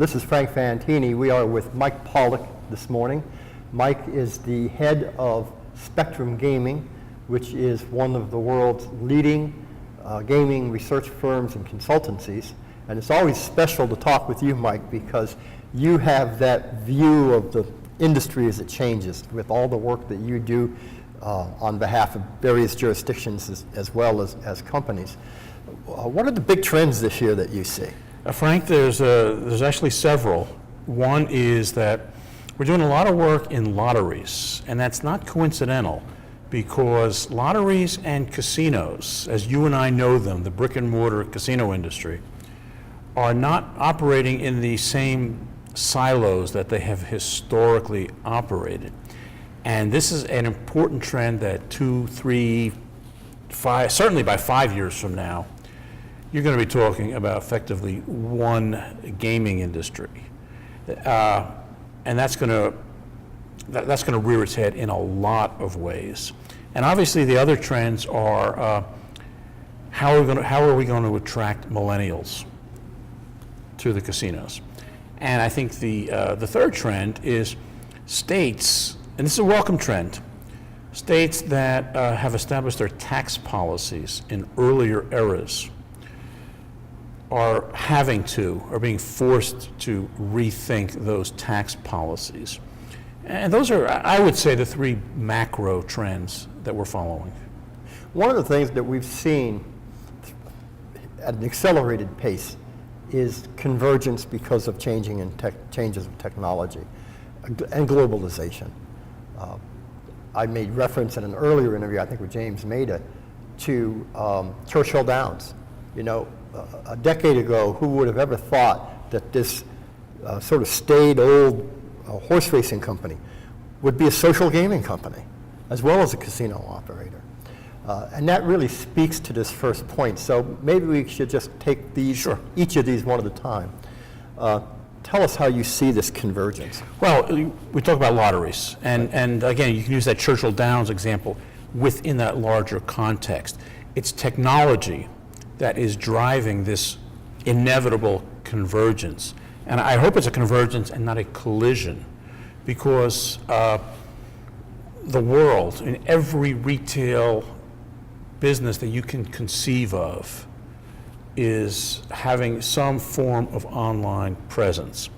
This is Frank Fantini. We are with Mike Pollock this morning. Mike is the head of Spectrum Gaming, which is one of the world's leading gaming research firms and consultancies. And it's always special to talk with you, Mike, because you have that view of the industry as it changes with all the work that you do on behalf of various jurisdictions as well as companies. What are the big trends this year that you see? Frank, there's actually several. One is that we're doing a lot of work in lotteries, and that's not coincidental, because lotteries and casinos, as you and I know them, the brick and mortar casino industry, are not operating in the same silos that they have historically operated. And this is an important trend that 2, 3, 5, certainly by 5 years from now, you're going to be talking about effectively one gaming industry. And that's going to rear its head in a lot of ways. And obviously the other trends are how are we going to attract millennials to the casinos? And I think the third trend is states, and this is a welcome trend, states that have established their tax policies in earlier eras are being forced to rethink those tax policies. And those are, I would say, the three macro trends that we're following. One of the things that we've seen at an accelerated pace is convergence because of changes of technology and globalization. I made reference in an earlier interview, I think with James Maida, to Churchill Downs. You know, a decade ago, who would have ever thought that this sort of staid old horse racing company would be a social gaming company as well as a casino operator? And that really speaks to this first point. So maybe we should just take these, Sure. each of these one at a time. Tell us how you see this convergence. Well, we talk about lotteries, and again, you can use that Churchill Downs example within that larger context. It's technology that is driving this inevitable convergence. And I hope it's a convergence and not a collision, because the world, in every retail business that you can conceive of, is having some form of online presence.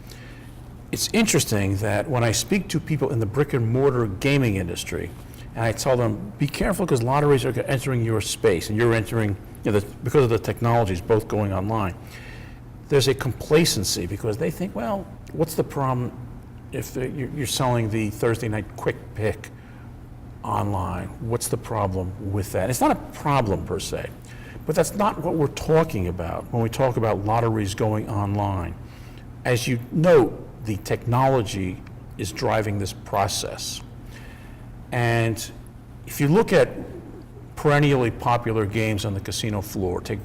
It's interesting that when I speak to people in the brick and mortar gaming industry, and I tell them, be careful because lotteries are entering your space, and you're entering, because of the technologies both going online, there's a complacency because they think, well, what's the problem if you're selling the Thursday night quick pick online? What's the problem with that? It's not a problem per se, but that's not what we're talking about when we talk about lotteries going online. As you note, the technology is driving this process. And if you look at perennially popular games on the casino floor, take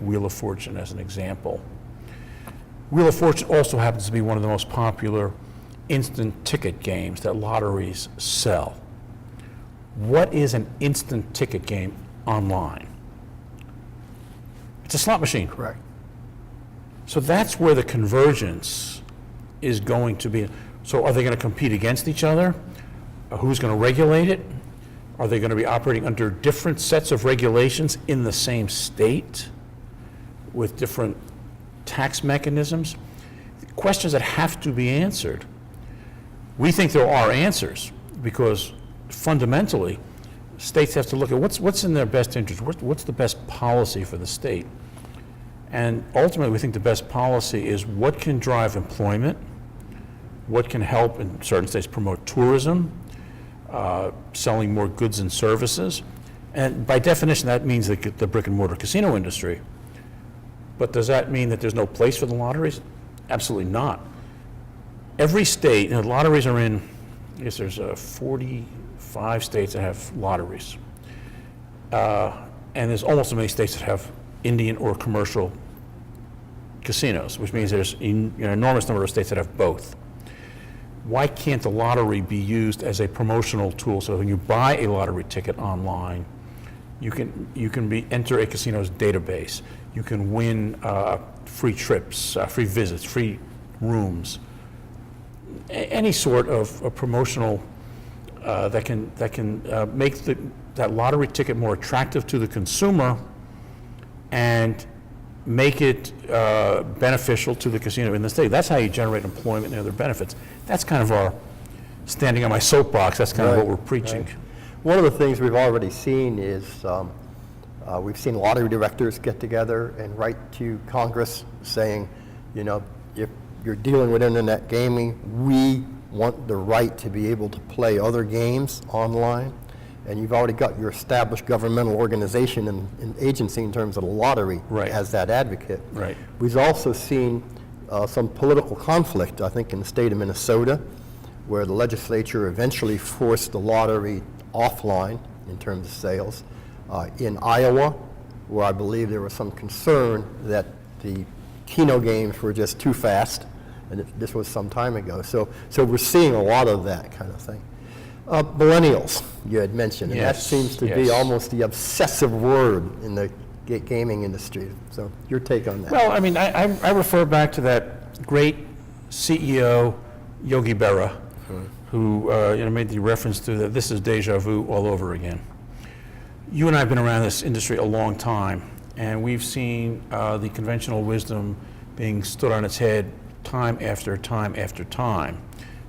Wheel of Fortune as an example. Wheel of Fortune also happens to be one of the most popular instant ticket games that lotteries sell. What is an instant ticket game online? It's a slot machine. Correct. So that's where the convergence is going to be. So are they going to compete against each other? Who's going to regulate it? Are they going to be operating under different sets of regulations in the same state with different tax mechanisms? Questions that have to be answered. We think there are answers because fundamentally, states have to look at what's in their best interest, what's the best policy for the state. And ultimately, we think the best policy is what can drive employment, what can help in certain states promote tourism, selling more goods and services. And by definition, that means the brick and mortar casino industry. But does that mean that there's no place for the lotteries? Absolutely not. Every state, lotteries are in, I guess there's 45 states that have lotteries. And there's almost as many states that have Indian or commercial casinos, which means there's an enormous number of states that have both. Why can't the lottery be used as a promotional tool so when you buy a lottery ticket online, you can enter a casino's database, you can win free trips, free visits, free rooms, any sort of a promotional that can make that lottery ticket more attractive to the consumer and make it beneficial to the casino in the state. That's how you generate employment and other benefits. That's kind of our, standing on my soapbox, that's kind of what we're preaching. Right. One of the things we've already seen is we've seen lottery directors get together and write to Congress saying, you know, if you're dealing with internet gaming, we want the right to be able to play other games online. And you've already got your established governmental organization and agency in terms of the lottery as that advocate. Right. We've also seen some political conflict, I think, in the state of Minnesota, where the legislature eventually forced the lottery offline in terms of sales. In Iowa, where I believe there was some concern that the Keno games were just too fast, and this was some time ago. So we're seeing a lot of that kind of thing. Millennials, you had mentioned, and that seems to be almost the obsessive word in the gaming industry. So your take on that? Well, I mean, I refer back to that great CEO, Yogi Berra, who made the reference to that this is deja vu all over again. You and I have been around this industry a long time, and we've seen the conventional wisdom being stood on its head time after time after time.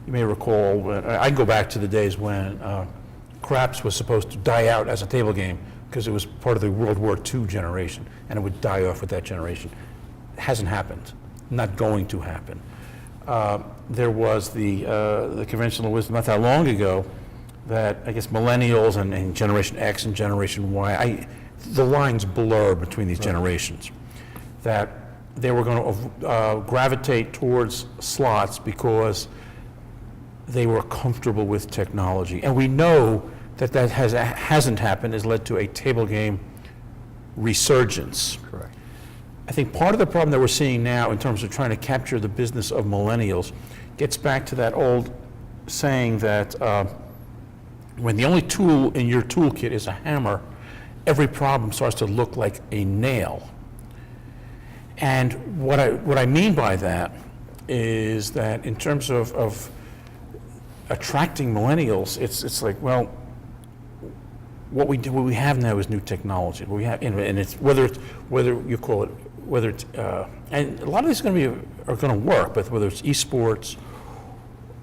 You may recall, I go back to the days when craps was supposed to die out as a table game because it was part of the World War II generation, and it would die off with that generation. It hasn't happened, not going to happen. There was the conventional wisdom not that long ago that I guess millennials and Generation X and Generation Y, the lines blur between these generations, that they were going to gravitate towards slots because they were comfortable with technology. And we know that hasn't happened, has led to a table game resurgence. Correct. I think part of the problem that we're seeing now in terms of trying to capture the business of millennials gets back to that old saying that when the only tool in your toolkit is a hammer, every problem starts to look like a nail. And what I mean by that is that in terms of attracting millennials, it's like, well, what we have now is new technology. What we have, and it's whether you call it, and a lot of these are going to work, but whether it's esports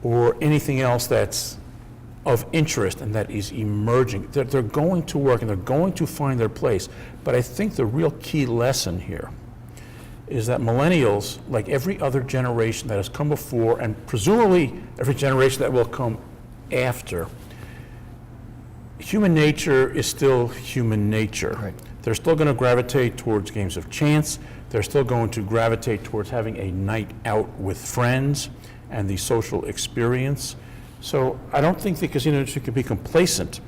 or anything else that's of interest and that is emerging, they're going to work and they're going to find their place. But I think the real key lesson here is that millennials, like every other generation that has come before, and presumably every generation that will come after, human nature is still human nature. Right. They're still going to gravitate towards games of chance. They're still going to gravitate towards having a night out with friends and the social experience. So I don't think the casino industry can be complacent,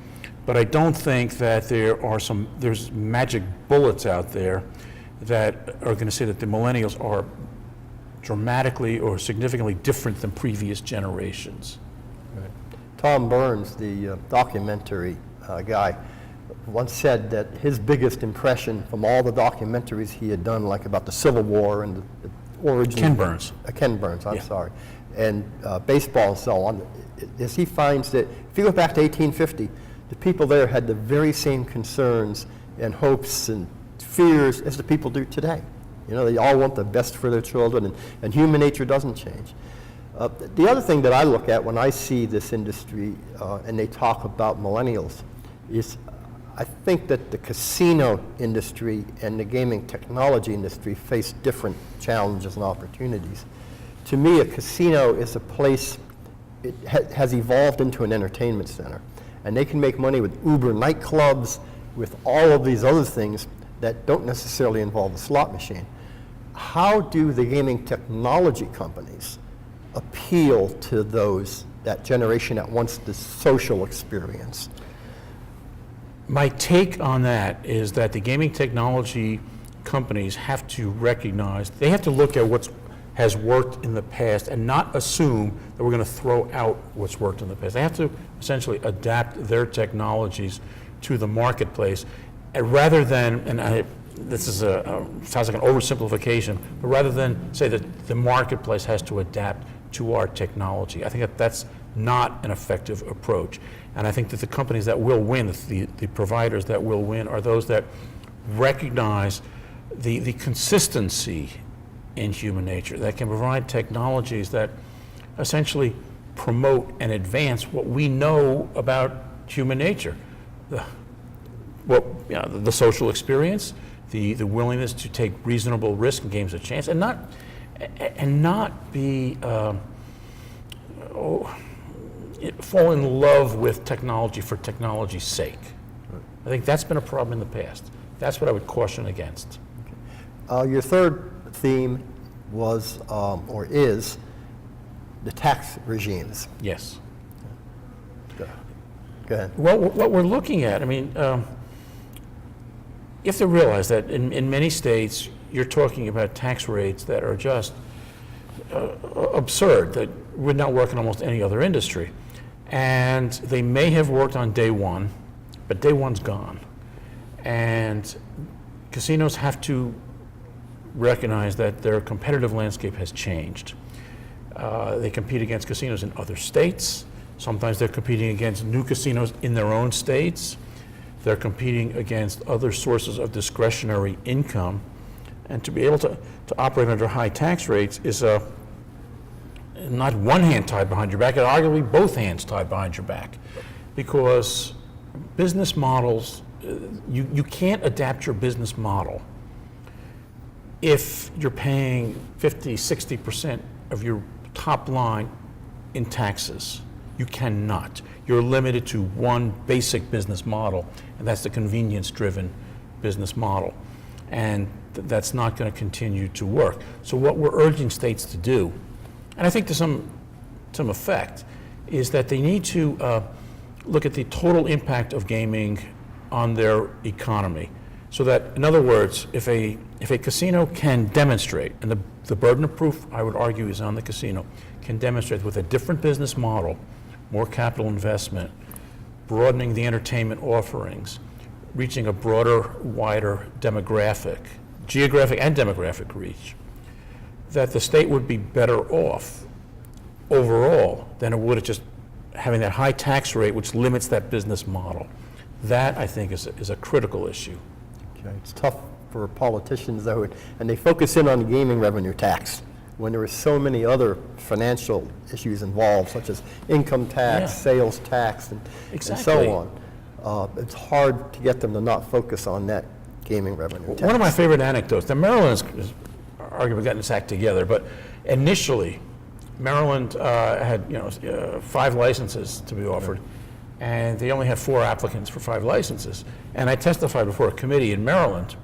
but I don't think that there's magic bullets out there that are going to say that the millennials are dramatically or significantly different than previous generations. Right. Tom Burns, the documentary guy, once said that his biggest impression from all the documentaries he had done, like about the Civil War and the origin. Ken Burns. Ken Burns, I'm sorry. And baseball and so on, is he finds that if you go back to 1850, the people there had the very same concerns and hopes and fears as the people do today. You know, they all want the best for their children, and human nature doesn't change. The other thing that I look at when I see this industry and they talk about millennials is I think that the casino industry and the gaming technology industry face different challenges and opportunities. To me, a casino is a place, it has evolved into an entertainment center, and they can make money with Uber nightclubs, with all of these other things that don't necessarily involve the slot machine. How do the gaming technology companies appeal to that generation that wants the social experience? My take on that is that the gaming technology companies have to recognize, they have to look at what has worked in the past and not assume that we're going to throw out what's worked in the past. They have to essentially adapt their technologies to the marketplace, and rather than, and this is sounds like an oversimplification, but rather than say that the marketplace has to adapt to our technology, I think that that's not an effective approach. And I think that the companies that will win, the providers that will win, are those that recognize the consistency in human nature, that can provide technologies that essentially promote and advance what we know about human nature. The social experience, the willingness to take reasonable risk in games of chance, and not be fall in love with technology for technology's sake. I think that's been a problem in the past. That's what I would caution against. Your third theme was, or is, the tax regimes. Yes. Go ahead. Well, what we're looking at, I mean, you have to realize that in many states, you're talking about tax rates that are just absurd, that would not work in almost any other industry. And they may have worked on day one, but day one's gone. And casinos have to recognize that their competitive landscape has changed. They compete against casinos in other states. Sometimes they're competing against new casinos in their own states. They're competing against other sources of discretionary income. And to be able to operate under high tax rates is not one hand tied behind your back, and arguably both hands tied behind your back. Because business models, you can't adapt your business model if you're paying 50, 60% of your top line in taxes. You cannot. You're limited to one basic business model, and that's the convenience-driven business model. And that's not going to continue to work. So what we're urging states to do, and I think to some effect, is that they need to look at the total impact of gaming on their economy. So that, in other words, if a casino can demonstrate, and the burden of proof, I would argue, is on the casino, can demonstrate with a different business model, more capital investment, broadening the entertainment offerings, reaching a broader, wider demographic, geographic and demographic reach, that the state would be better off overall than it would at just having that high tax rate which limits that business model. That, I think, is a critical issue. Okay. It's tough for politicians, though, and they focus in on the gaming revenue tax when there are so many other financial issues involved, such as income tax, sales tax, and so on. It's hard to get them to not focus on that gaming revenue tax. One of my favorite anecdotes, now Maryland has arguably gotten its act together, but initially, Maryland had 5 licenses to be offered, and they only had 4 applicants for 5 licenses. And I testified before a committee in Maryland,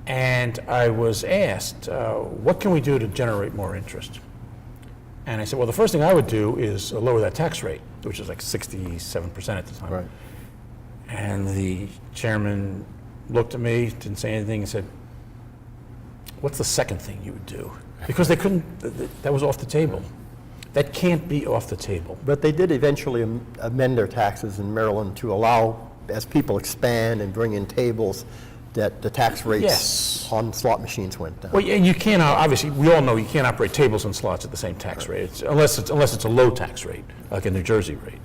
and I was asked, what can we do to generate more interest? And I said, well, the first thing I would do is lower that tax rate, which was like 67% at the time. Right. And the chairman looked at me, didn't say anything, and said, what's the second thing you would do? Because they couldn't, that was off the table. That can't be off the table. But they did eventually amend their taxes in Maryland to allow, as people expand and bring in tables, that the tax rates on slot machines went down. Well, and you can't, obviously, we all know you can't operate tables and slots at the same tax rate, unless it's a low tax rate, like a New Jersey rate.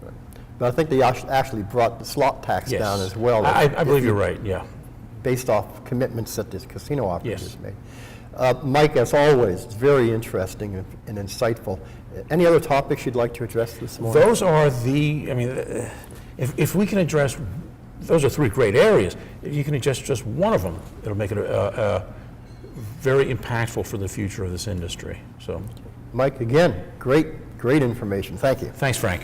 Right. But I think they actually brought the slot tax down as well. I believe you're right, yeah. Based off commitments that the casino operators Yes. made. Mike, as always, it's very interesting and insightful. Any other topics you'd like to address this morning? Those are if we can address, those are 3 great areas. If you can address just one of them, it'll make it very impactful for the future of this industry. So, Mike, again, great information. Thank you. thanks, Frank.